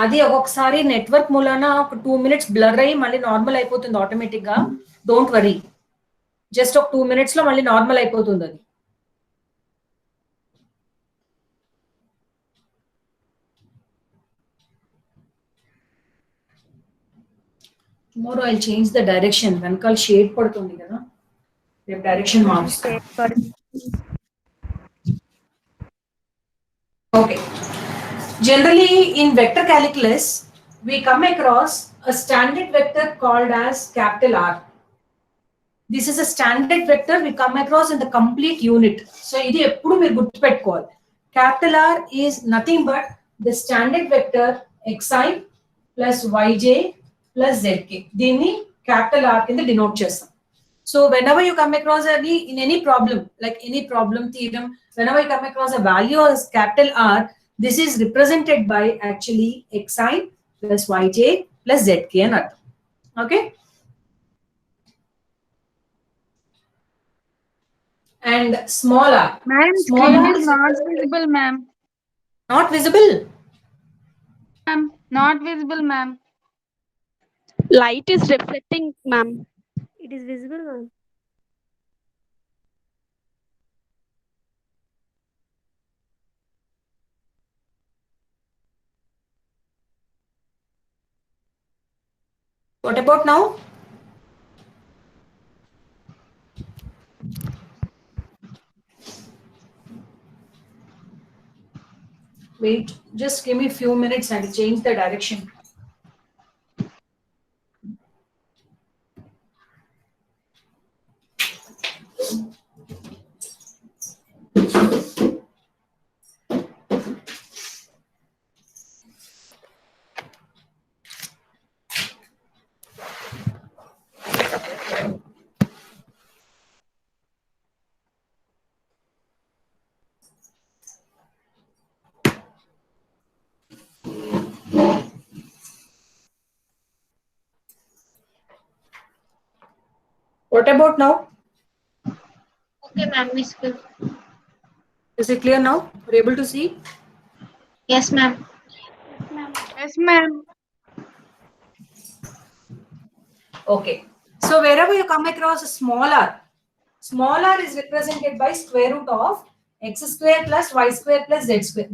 అది ఒక్కొక్కసారి నెట్వర్క్ మూలాన ఒక 2 minutes బ్లర్ అయ్యి మళ్ళీ నార్మల్ అయిపోతుంది ఆటోమేటిక్ గా. డోంట్ వరీ, జస్ట్ ఒక 2 minutes లో మళ్ళీ నార్మల్ అయిపోతుంది అది. Tomorrow I change the direction. వెనకాల షేడ్ పడుతుంది కదా, రేపు డైరెక్షన్ మారుస్తాను. Okay, generally in vector calculus we come across a standard vector called as capital R. This is a standard vector we come across in the complete unit. So ఇది ఎప్పుడు మీరు గుర్తుపెట్టుకోవాలి. Capital R is nothing but the standard vector xi plus yj plus zk. దీన్ని capital R కింద denote చేస్తాం. So whenever you come across in any problem, like any problem theorem, whenever you come across a value as capital R, this is represented by actually xi plus yj plus zk and other. Okay. And small r. Ma'am, screen is not visible, ma'am. Not visible? Ma'am, not visible, ma'am. Light is reflecting, ma'am. It is visible, ma'am. What about now? Wait, just give me a few minutes and change the direction. What about now? Okay, ma'am. Visible. Is it clear now? Are you able to see? Yes, ma'am. Yes, ma'am. Okay. So wherever you come across a small r is represented by square root of x square plus y square plus z square.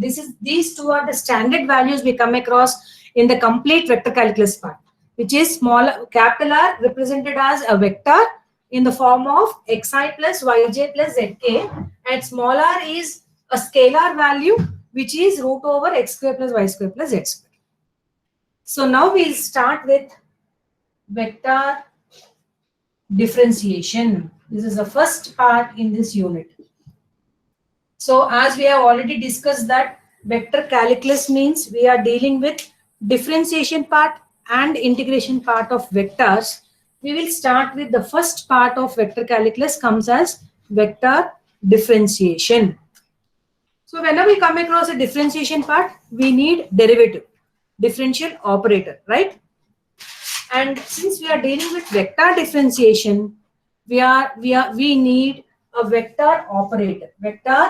These two are the standard values we come across in the complete vector calculus part, which is capital R represented as a vector in the form of xi plus yj plus zk, and small r is a scalar value which is root over x square plus y square plus z square. So now we'll start with vector differentiation. This is the first part in this unit. So as we have already discussed that vector calculus means we are dealing with differentiation part and integration part of vectors. We will start with the first part of vector calculus comes as vector differentiation. So whenever we come across a differentiation part, we need derivative, differential operator, right? And since we are dealing with vector differentiation, we need a vector operator, vector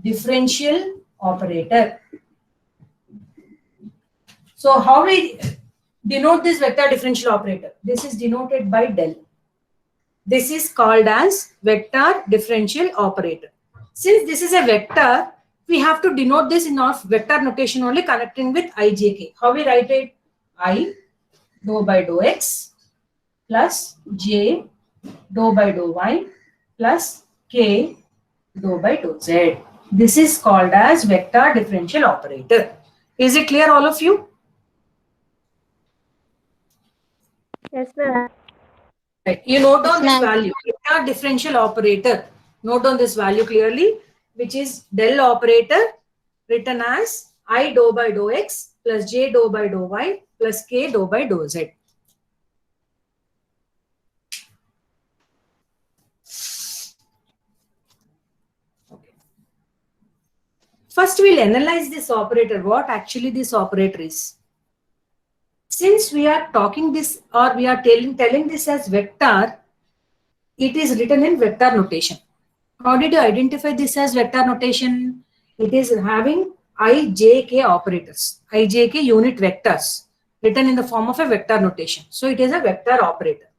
differential operator. So how we denote this vector differential operator? This is denoted by del. This is called as vector differential operator. Since this is a vector, we have to denote this in our vector notation only, connecting with ijk. How we write it? I dou by dou x plus j dou by dou y plus k dou by dou z. This is called as vector differential operator. Is it clear, all of you? Yes, ma'am. Right. You note down this value, vector differential operator. Note down this value clearly, which is del operator written as I dou by dou x plus j dou by dou y plus k dou by dou z. Okay. First, we'll analyze this operator, what actually this operator is. Since we are talking this, or we are telling this as vector, it is written in vector notation. How did you identify this as vector notation? It is having ijk operators, ijk unit vectors written in the form of a vector notation. So it is a vector operator.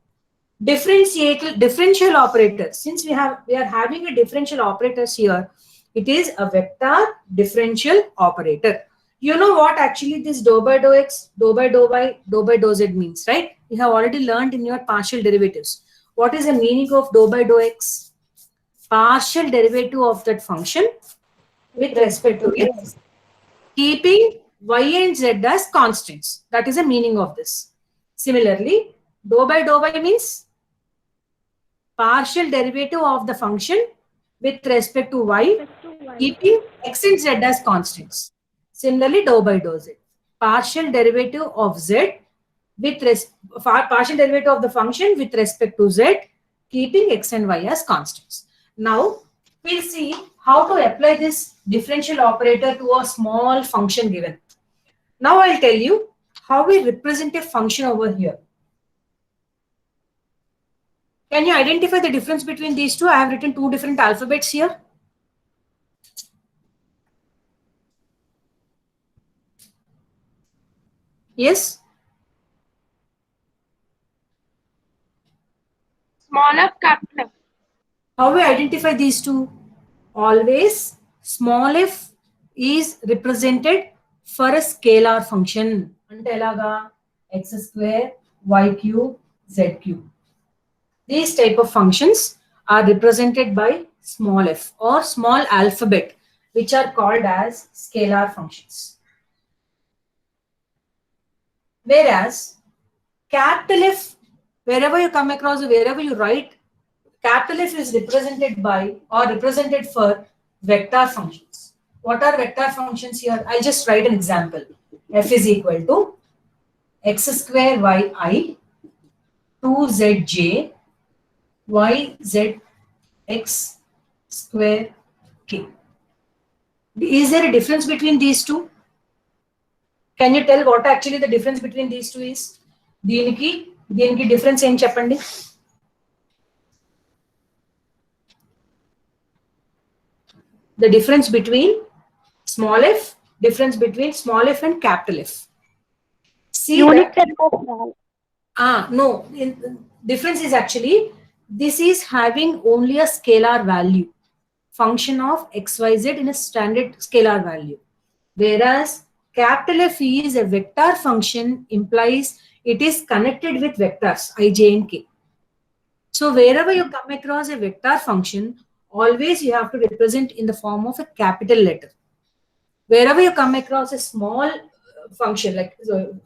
Differential operator. Since we are having a differential operators here, it is a vector differential operator. You know what actually this dou by dou x, dou by dou y, dou by dou z means, right? You have already learned in your partial derivatives. What is the meaning of dou by dou x? Partial derivative of that function with respect to x, keeping y and z as constants. That is the meaning of this. Similarly, dou by dou y means partial derivative of the function with respect to y, keeping x and z as constants. Similarly, dou by dou z, partial derivative of z with partial derivative of the function with respect to z, keeping x and y as constants. Now, we'll see how to apply this differential operator to a small function given. Now, I'll tell you how we represent a function over here. Can you identify the difference between these two? I have written two different alphabets here. Yes? Small f, capital F. How we identify these two? Always small f is represented for a scalar function. Ante elaga x square, y cube, z cube. These type of functions are represented by small f or small alphabet, which are called as scalar functions. Whereas capital F, wherever you come across, wherever you write, capital F is represented by or represented for vector functions. What are vector functions here? I'll just write an example. F is equal to x square yi, 2zj, yz x square k. Is there a difference between these two? Can you tell what actually the difference between these two is? Deeniki difference em cheppandi. The difference between small f, difference between small f and capital F. See Unit that, tempo. no, difference is actually, this is having only a scalar value, function of xyz in a standard scalar value. Whereas capital F is a vector function, implies it is connected with vectors ij and k. So wherever you come across a vector function, always you have to represent in the form of a capital letter. Wherever you come across a small function like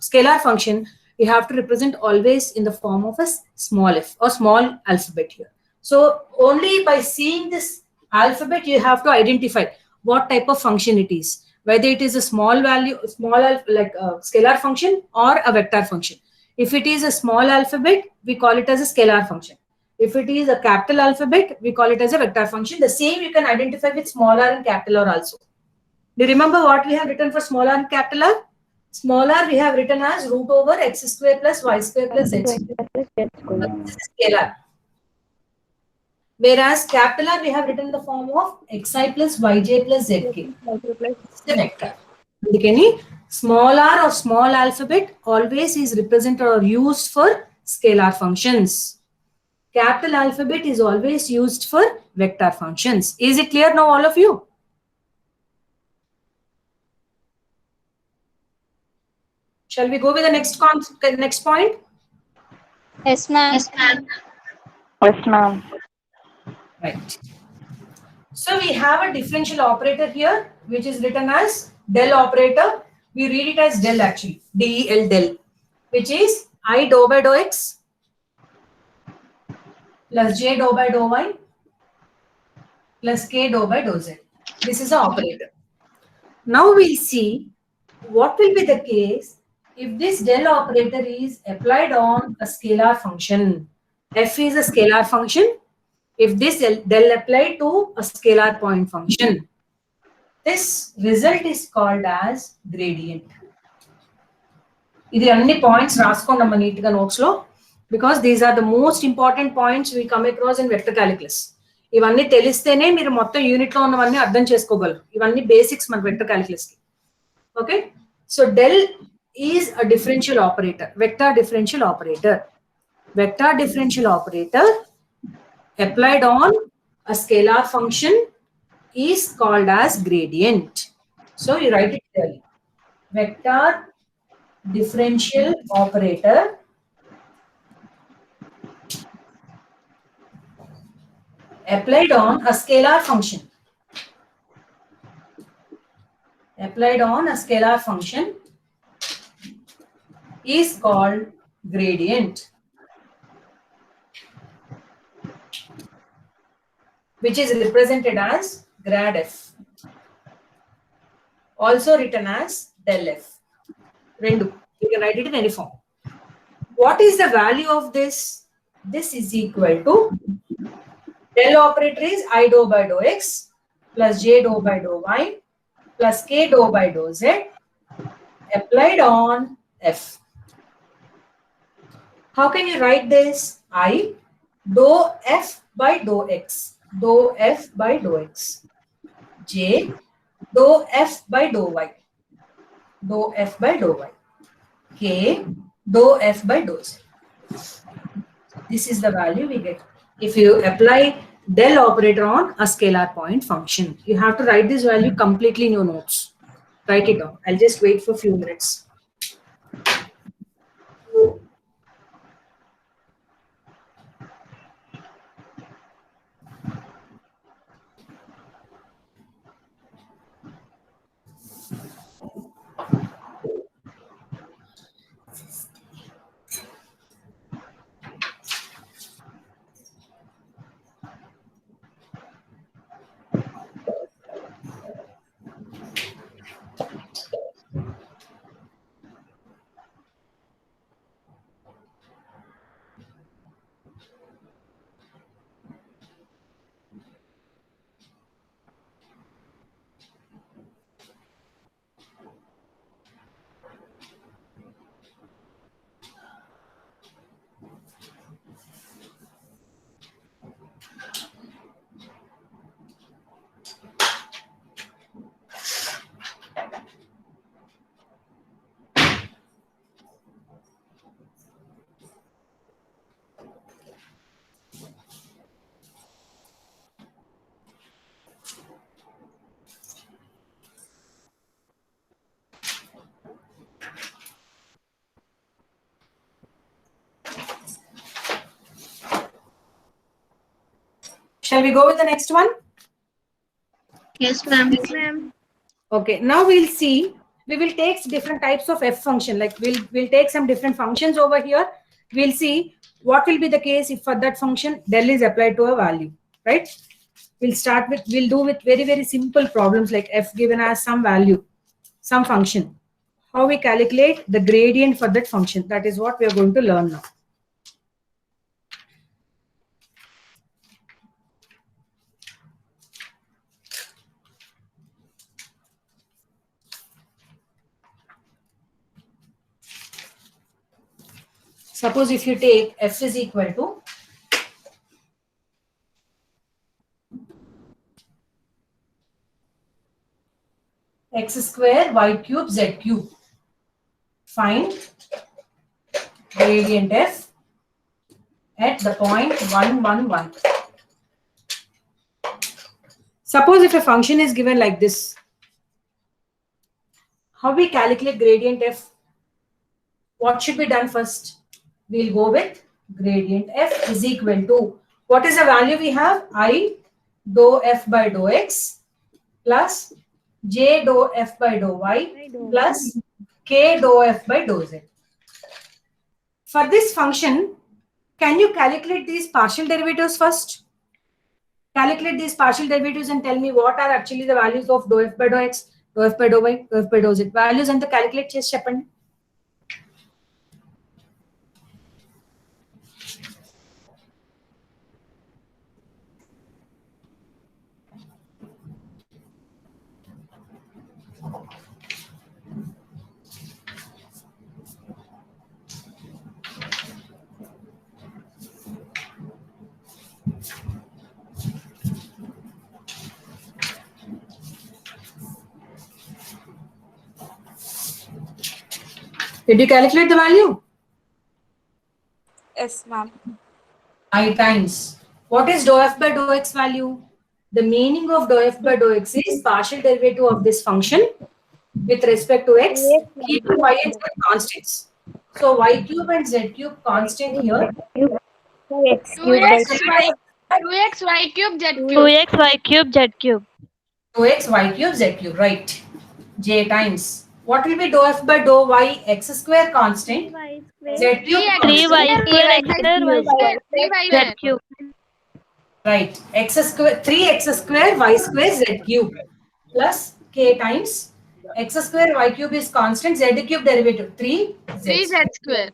scalar function, you have to represent always in the form of a small f or small alphabet here. So only by seeing this alphabet, you have to identify what type of function it is, whether it is a small value, like a scalar function or a vector function. If it is a small alphabet, we call it as a scalar function. If it is a capital alphabet, we call it as a vector function. The same you can identify with small r and capital R also. Do you remember what we have written for small r and capital R? Small r we have written as root over x square plus y square plus z square. This is scalar. Whereas capital R we have written in the form of xi plus yj plus zk. It's the vector. Any small r or small alphabet always is represented or used for scalar functions. Capital alphabet is always used for vector functions. Is it clear now, all of you? Shall we go with the next point? Yes, ma'am. Yes, ma'am. Right. So we have a differential operator here, which is written as del operator. We read it as del actually, del del, which is I dou by dou x plus j dou by dou y plus k dou by dou z. This is the operator. Now we'll see what will be the case if this del operator is applied on a scalar function. F is a scalar function. If this del applied to a scalar point function, this result is called as gradient. These are the points raskondamma neat ga notes lo, because these are the most important points we come across in vector calculus. ఇవన్నీ తెలిస్తేనే మీరు మొత్తం unit లో ఉన్నవన్నీ అర్థం చేసుకోగలరు. ఇవన్నీ basics మన వెక్టర్ కాలిక్యులస్ కి. Okay. So del is a differential operator, vector differential operator. Vector differential operator applied on a scalar function is called as gradient. So you write it clearly. Vector differential operator applied on a scalar function. Applied on a scalar function is called gradient, which is represented as grad f, also written as del f. Rendu. You can write it in any form. What is the value of this? This is equal to del operator is I dou by dou x plus j dou by dou y plus k dou by dou z applied on f. How can you write this? I dou f by dou x, dou f by dou x, j dou f by dou y, dou f by dou y, k dou f by dou z. This is the value we get if you apply del operator on a scalar point function. You have to write this value completely in your notes. Write it down. I'll just wait for a few minutes. Shall we go with the next one? Yes, ma'am. Yes, ma'am. Okay, now we'll see. We will take different types of f function. Like we'll take some different functions over here. We'll see what will be the case if for that function del is applied to a value, right? We'll do with very simple problems like f given as some value, some function. How we calculate the gradient for that function. That is what we are going to learn now. Suppose if you take f is equal to x square y cube z cube. Find gradient f at the point 1, 1, 1. Suppose if a function is given like this, how we calculate gradient f? What should be done first? We'll go with gradient f is equal to, what is the value we have? I dou f by dou x plus j dou f by dou y plus k dou f by dou z. For this function, can you calculate these partial derivatives first? Calculate these partial derivatives and tell me what are actually the values of dou f by dou x, dou f by dou y, dou f by dou z. Values and the calculate chase చెప్పండి. Did you calculate the value? Yes, ma'am. I times. What is dou f by dou x value? The meaning of dou f by dou x is partial derivative of this function with respect to x, keeping y and z constants. So y cube and z cube constant here. 2x 2x y 2x y cube z cube. 2x y cube z cube. 2x y cube z cube, right? J times. What will be dou f by dou y x square constant? Z cube 3y constant. square x square y square 3y z cube. Right. X square 3x square y square z cube plus k times x square y cube is constant, z cube derivative 3 z 3z square.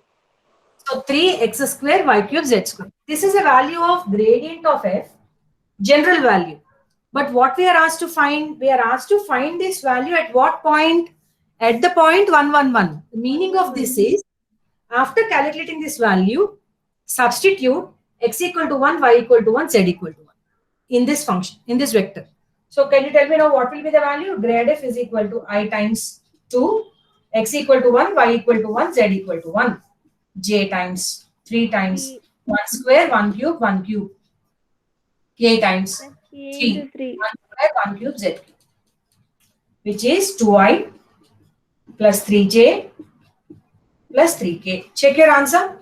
So 3x square y cube z square. This is a value of gradient of f, general value. But what we are asked to find, we are asked to find this value at what point? At the point 1, 1, 1. The meaning of this is, after calculating this value, substitute x equal to 1, y equal to 1, z equal to 1 in this function, in this vector. So can you tell me now what will be the value? Grad f is equal to I times 2, x equal to 1, y equal to 1, z equal to 1. J times 3 times 1 square, 1 cube, 1 cube. K times 3, 1 square, 1 cube, z cube. Which is 2i plus 3j plus 3k. Check your answer.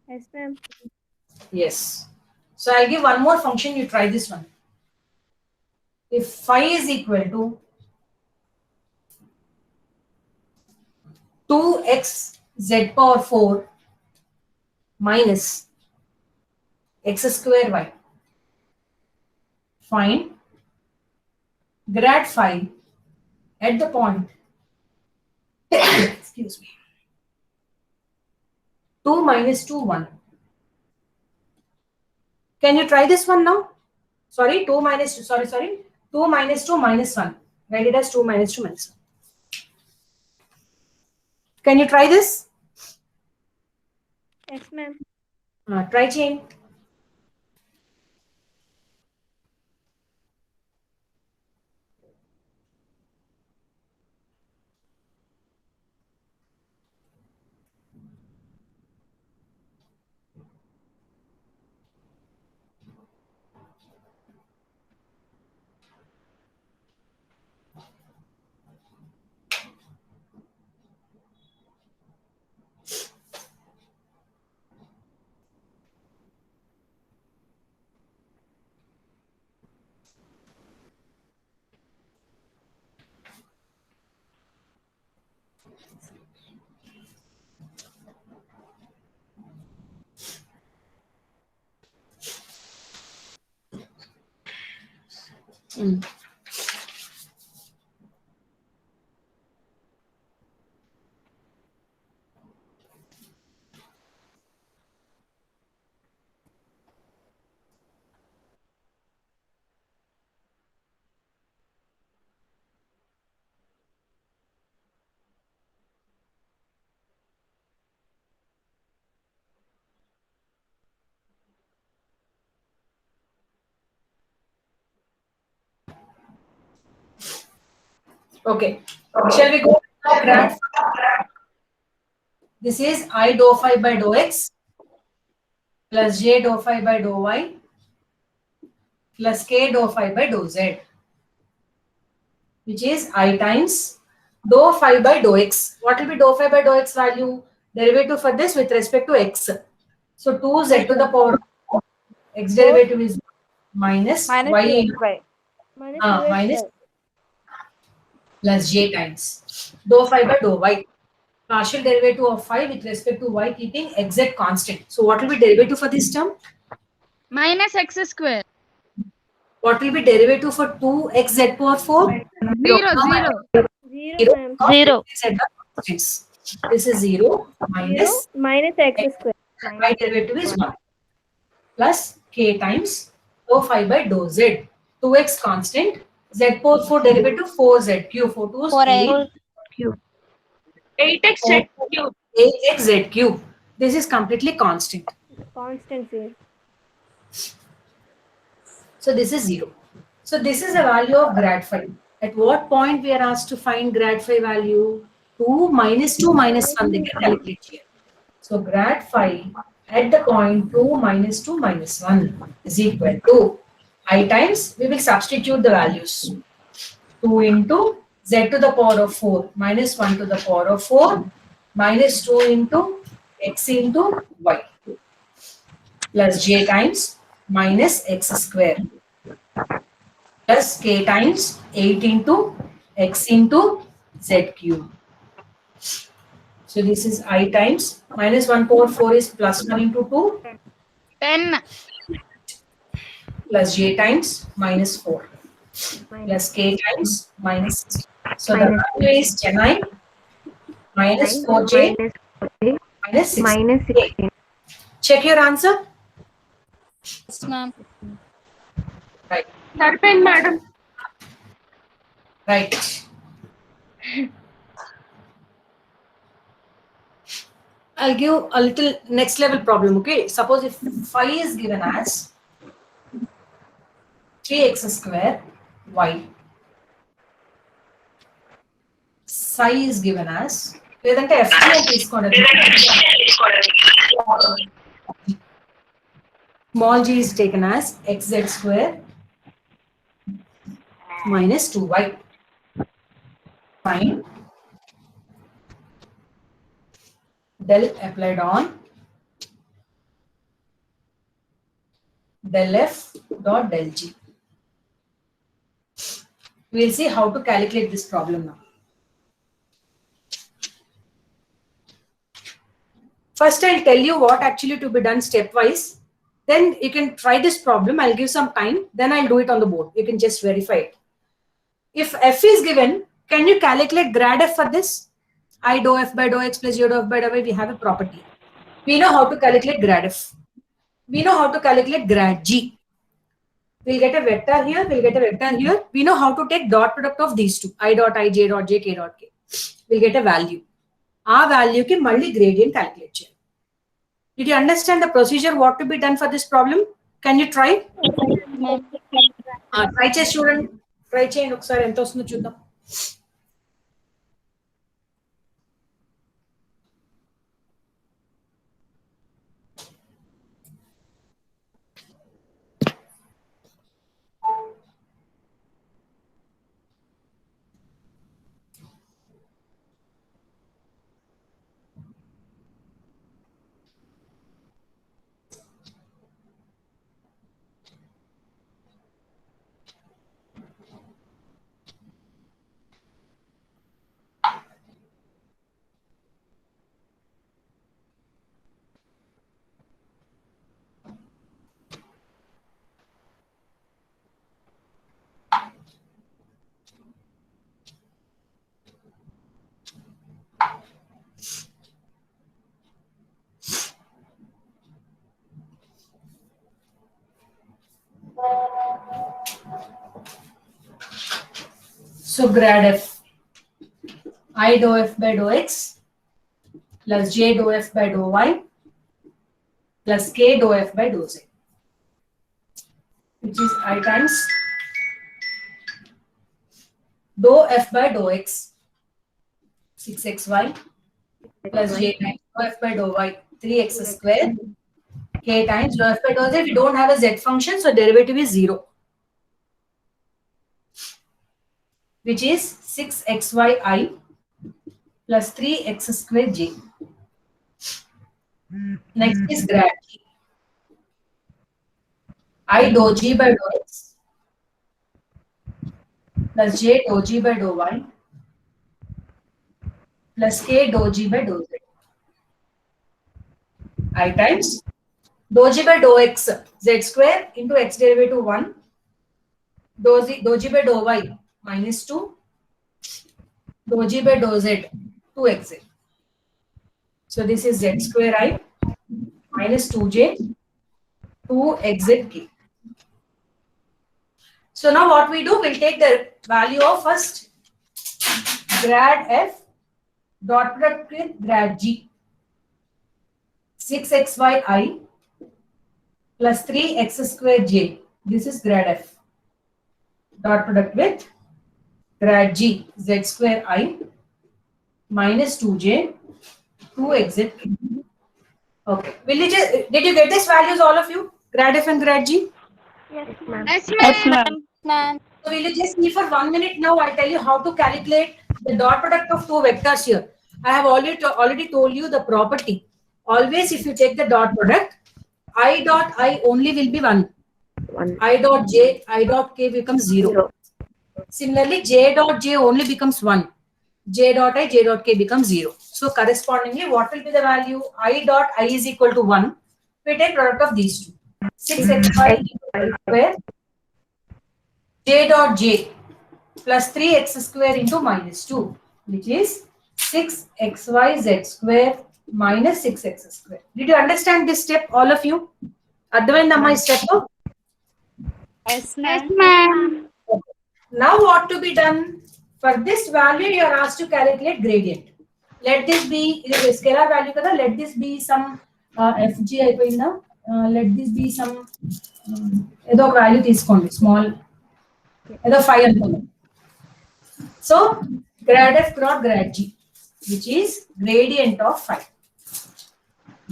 Yes, ma'am. Yes. So I'll give one more function. You try this one. If phi is equal to 2x z power 4 minus x square y, find grad phi at the point excuse me 2 minus 2 1. Can you try this one now? Sorry, 2 minus 2, sorry 2 minus 2 minus 1. Write it as 2 minus 2 minus 1. Can you try this? Yes, ma'am. Try chain. Okay. Shall we go to grad phi? This is I dou phi by dou x plus j dou phi by dou y plus k dou phi by dou z, which is I times dou phi by dou x. What will be dou phi by dou x value? Derivative for this with respect to x. So 2z to the power x derivative is minus y minus plus j times dou phi by dou y. Partial derivative of phi with respect to y keeping x constant. So what will be derivative for this term? Minus x square. What will be derivative for 2x z power 4? 0. 0. Z constants. This is 0 minus X square. y derivative is 1 plus k times dou phi by dou z. 2x constant, z power 4 derivative 4z cube. 4 2 is 8. Cube. 8x z cube. 8x z cube. This is completely constant. Constant here. So this is 0. So this is a value of grad phi. At what point we are asked to find grad phi value? 2 minus 2 minus 1 they can calculate here. So grad phi at the point 2 minus 2 minus 1 is equal to I times, we will substitute the values. 2 into z to the power of 4 minus 1 to the power of 4 minus 2 into x into y plus j times minus x square plus k times 8 into x into z cube. So this is I times minus 1 power 4 is plus 1 into 2 10. plus j times minus 4 plus k times minus 6. So the value is 10i minus 4j minus 6. minus 16. Check your answer. Yes, ma'am. Right. Sarpen, madam. Right. I'll give a little next level problem. Okay. Suppose if phi is given as 3x square y. Psi is given as లేదంటే FT అని తీసుకోండి. Small g is taken as xz square minus 2y. Fine. Del applied on del f dot del g. We'll see how to calculate this problem now. First, I'll tell you what actually to be done stepwise. Then you can try this problem. I'll give some time. Then I'll do it on the board. You can just verify it. If f is given, can you calculate grad f for this? I dou f by dou x plus u dou f by dou y. We have a property. We know how to calculate grad f. We know how to calculate grad g. We'll get a vector here. We'll get a vector here. We know how to take dot product of these two. I dot I, j dot j, k dot k. We'll get a value. Our value ki malli gradient calculate cheyali. Did you understand the procedure what to be done for this problem? Can you try? Try chey student. Try cheyandi okasari enta vastundo chuddam. So grad f, I dou f by dou x plus j dou f by dou y plus k dou f by dou z, which is I times dou f by dou x 6xy plus j times dou f by dou y 3x square k times dou f by dou z. We don't have a z function, so derivative is 0. Which is 6xyi plus 3x square j. Next is grad g. I dou g by dou x plus j dou g by dou y plus k dou g by dou z. I times dou g by dou x z square into x derivative 1 dou g by dou y minus 2 dou g by dou z 2xz. So this is z square I minus 2j 2xzk. So now what we do, we'll take the value of first grad f dot product with grad g. 6xyi plus 3x square j This is grad f. Dot product with grad g z square I minus 2j 2xz. Okay. Will you just, did you get these values, all of you? Grad f and grad g? Yes, ma'am. Yes, Yes, ma'am. ma'am. So will you just see for 1 minute now? I'll tell you how to calculate the dot product of two vectors here. I have already told you the property. Always, if you take the dot product, I dot I only will be 1. I dot j, I dot k becomes 0. Similarly, j dot j only becomes 1. J dot I, j dot k becomes 0. So correspondingly, what will be the value? I dot I is equal to 1. We take product of these two. 6xy into square j dot j plus 3x square into minus 2, which is 6xyz square minus 6x square. Did you understand this step, all of you? Advainda my step? Yes, Yes, ma'am. Now what to be done? For this value, you are asked to calculate gradient. Let this be scalar value kada. Let this be some fg అయిపోయిందా. Let this be some ఏదో ఒక value తీసుకోండి, small ఏదో 5 అనుకుందాం. So grad f dot grad g, which is gradient of phi,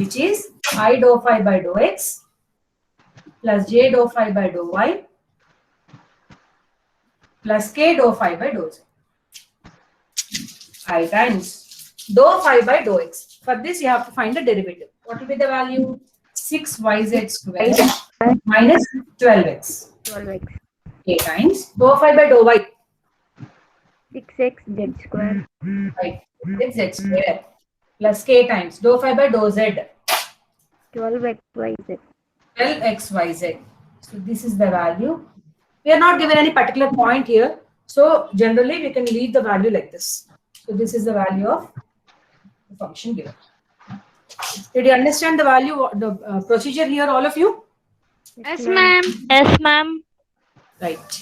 which is I dou phi by dou x plus j dou phi by dou y plus k dou phi by dou z. I times dou phi by dou x. For this, you have to find the derivative. What will be the value? 6yz square minus 12x. 12x. K times dou phi by dou y. 6x z square. Right. It's z square plus k times dou phi by dou z. 12xyz. 12xyz. So this is the value. We are not given any particular point here. So generally we can leave the value like this. So this is the value of the function given. Did you understand the value, the procedure here, all of you? Yes, ma'am. Yes, ma'am. Right.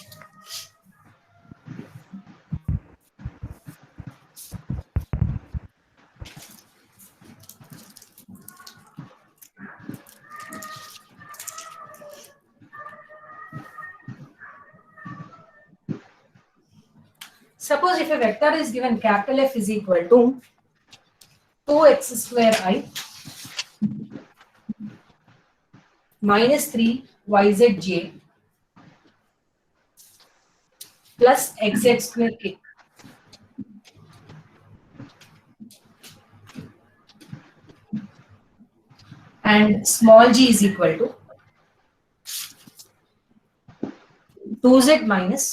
Suppose if a vector is given capital F is equal to 2x square I minus 3yzj plus xz square k. And small g is equal to 2z minus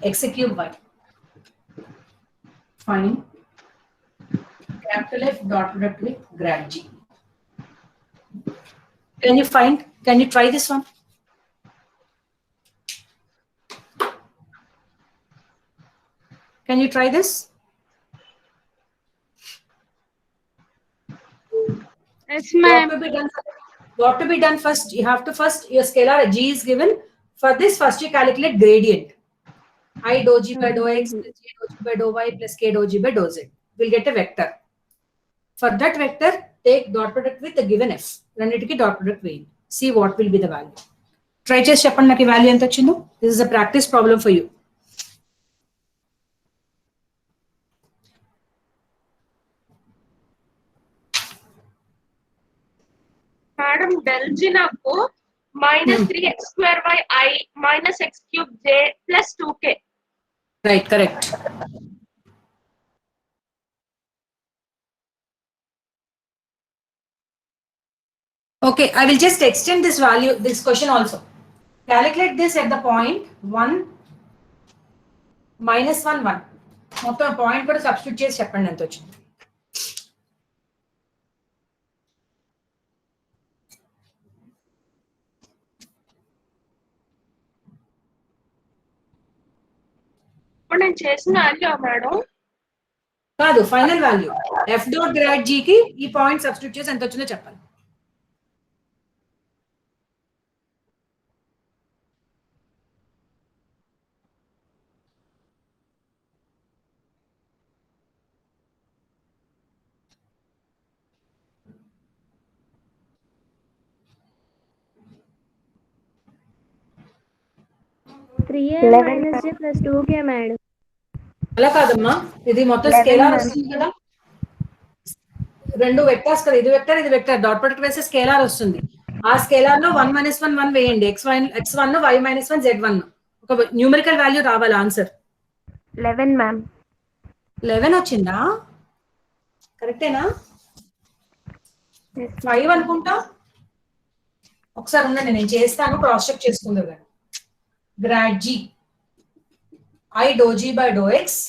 x cube y. Find capital F dot product with grad g. Can you find? Can you try this one? Can you try this? Yes, What ma'am. to be done? What to be done first? You have to first, your scalar g is given. For this, first you calculate gradient. I dou g by dou x plus j dou g by dou y plus k dou g by dou z. We'll get a vector. For that vector, take dot product with the given f. రెండిటికి dot product వేయండి. See what will be the value. Try చేసి చెప్పండి నాకు ఈ value ఎంత వచ్చిందో. This is a practice problem for you. Madam, del G నాకు minus 3x square by I minus x cube j plus 2k. Right, correct. Okay, I will just extend this value, this question also. Calculate this at the point 1 minus 1 1. మొత్తం point కూడా substitute చేసి చెప్పండి ఎంత వచ్చింది. ఇప్పుడు నేను చేసిన value madam కాదు, final value f dot grad g కి ఈ పాయింట్ సబ్స్టిట్యూట్ చేసి ఎంత వచ్చిందో చెప్పాలి. 3a minus j plus 2k madam. అలా కాదమ్మా, ఇది మొత్తం 11 స్కేలార్ ma'am. వస్తుంది కదా, రెండు వెక్టర్స్ కదా, ఇది వెక్టర్ ఇది వెక్టర్, డాట్ ప్రొడక్ట్ వేస్తే స్కేలార్ వస్తుంది. ఆ స్కేలార్ లో 1 - 1 1 వేయండి, x1 y - 1 z1, ఒక న్యూమరికల్ వాల్యూ రావాలి ఆన్సర్. 11 మ్యామ్. 11 వచ్చిందా? కరెక్టేనా? 5 అనుకుంటా. ఒకసారి ఉండండి, నేను చేస్తాను, క్రాస్ చెక్ చేసుకుందాం. కానీ grad G I do G by do X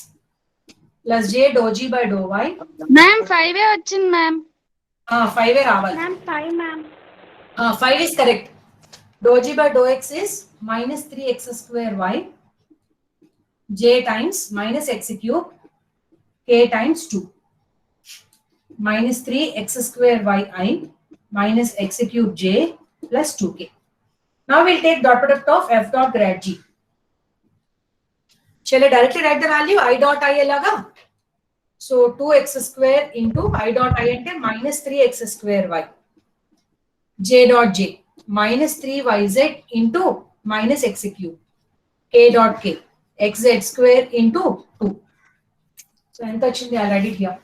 plus J do G by do Y. Ma'am 5 వచ్చింది మ్యామ్. 5 రావాలి. Ma'am 5 ma'am. 5 is correct. Dou g by dou x is minus 3x square y j times minus x cube k times 2 minus 3x square yi minus x cube j plus 2k. Now we'll take dot product of f dot grad g. Shall I directly write the value I dot I laga? So 2x square into I dot I ante minus 3x square y. J dot j minus 3yz into minus x cube. K dot k xz square into 2. So enta vachindi, I'll write it here.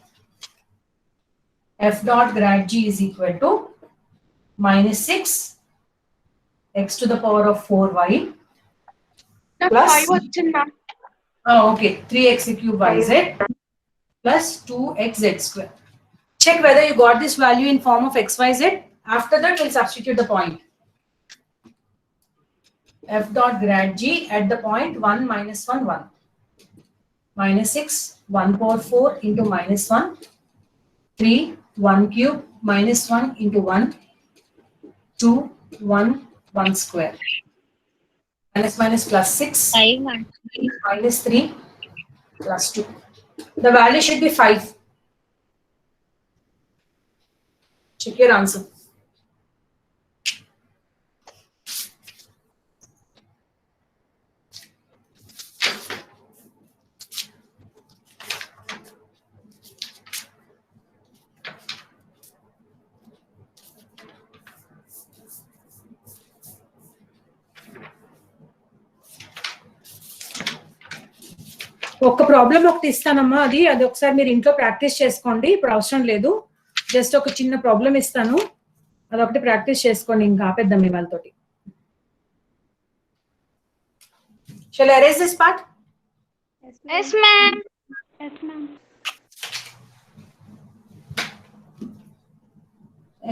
F dot grad g is equal to minus 6 x to the power of 4y plus 5 వచ్చింది ma'am. Okay, 3x cube yz plus 2xz square. Check whether you got this value in form of xyz. After that, we'll substitute the point. F dot grad g at the point 1 minus 1 1 minus 6 1 power 4 into minus 1 3 1 cube minus 1 into 1 2 1 1 square minus minus plus 6 minus 3 plus 2. The value should be 5. Check your answer. ఒక problem ఒకటి ఇస్తానమ్మా, అది ఒకసారి మీరు ఇంట్లో practice చేసుకోండి, ఇప్పుడు అవసరం లేదు. జస్ట్ ఒక చిన్న ప్రాబ్లం ఇస్తాను, అదొకటి ప్రాక్టీస్ చేసుకోండి, ఇంకా ఆపేద్దాం ఇవాళతోటి. Shall I erase this part? Yes ma'am. Yes ma'am.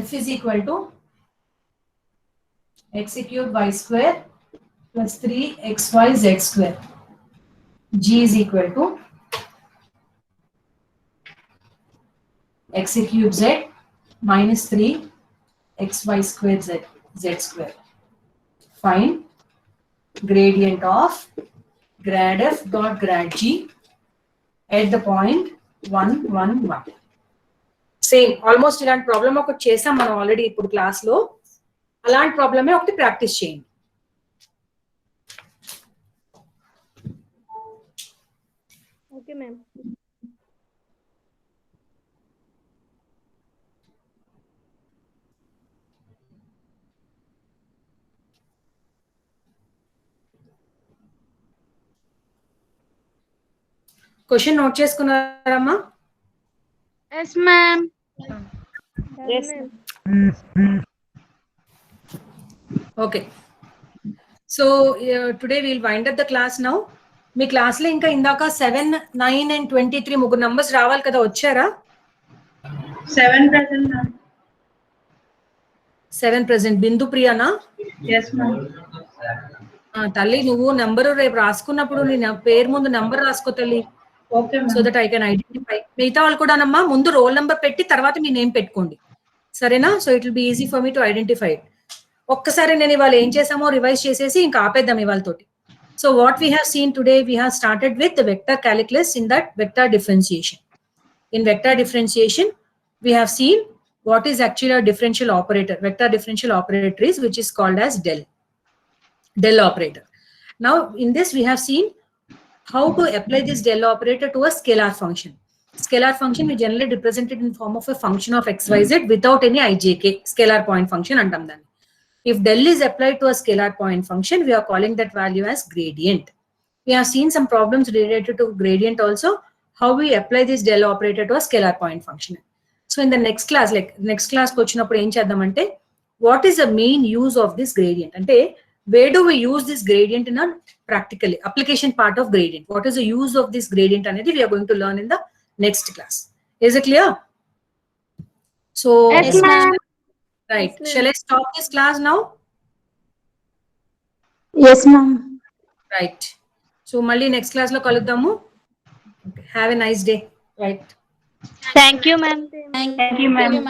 F is equal to x cube y square plus 3xy z square. G is equal to x cube z minus 3xy square z square. Find gradient of grad f dot grad g at the point 1 1 1. Same almost ఇలాంటి problem ఒకటి చేసాం మనం already ఇప్పుడు class లో, అలాంటి ప్రాబ్లమే ఒకటి practice చేయండి. Okay ma'am. క్వశ్చన్ నోట్ చేసుకున్నారమ్మా? Yes ma'am. Yes. Okay, so today we'll wind up the class now. మీ క్లాస్ లో ఇంకా ఇందాక 7 9 and 23 ముగ్గురు నంబర్స్ రావాలి కదా, వచ్చారా? 7 present ma'am. 7 ప్రెసెంట్. బిందు ప్రియానా? Yes ma'am. తల్లి, నువ్వు నంబరు రేపు రాసుకున్నప్పుడు నీ పేరు ముందు నంబర్ రాసుకో తల్లి, Okay so ma'am. That I can identify. మిగతా వాళ్ళు కూడానమ్మా ముందు రోల్ నెంబర్ పెట్టి తర్వాత మీ నేమ్ పెట్టుకోండి, సరేనా? So it will be easy for me to identify. ఒక్కసారి నేను ఇవాళ ఏం చేసామో రివైజ్ చేసేసి ఇంకా ఆపేద్దాం ఇవాళతోటి. So what we have seen today, we have started with vector calculus in that vector differentiation. In vector differentiation we have seen what is actually a differential operator. Vector differential operator is which is called as del operator. Now in this we have seen how to apply this del operator to a scalar function. Scalar function we generally represent it in form of a function of xyz without any ijk, scalar point function antam danni. If del is applied to a scalar point function, we are calling that value as gradient. We have seen some problems related to gradient also, how we apply this del operator to a scalar point function. So in the next class, వచ్చినప్పుడు ఏం చేద్దామంటే, what is the main use of this gradient? అంటే where do we use this gradient in a practically application part of gradient? What is the use of this gradient అనేది we are going to learn in the next class. Is it clear? So Yes, ma'am. right, Yes, ma'am. shall I stop this class now? Yes, ma'am. Right. So మళ్ళీ next class లో కలుద్దాము. Have a nice day. Right. Thank you, ma'am. Thank you, ma'am. You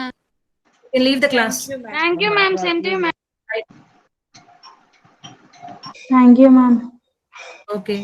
can leave the class. Thank you, ma'am. Same to you, ma'am. Thank you, ma'am. Okay.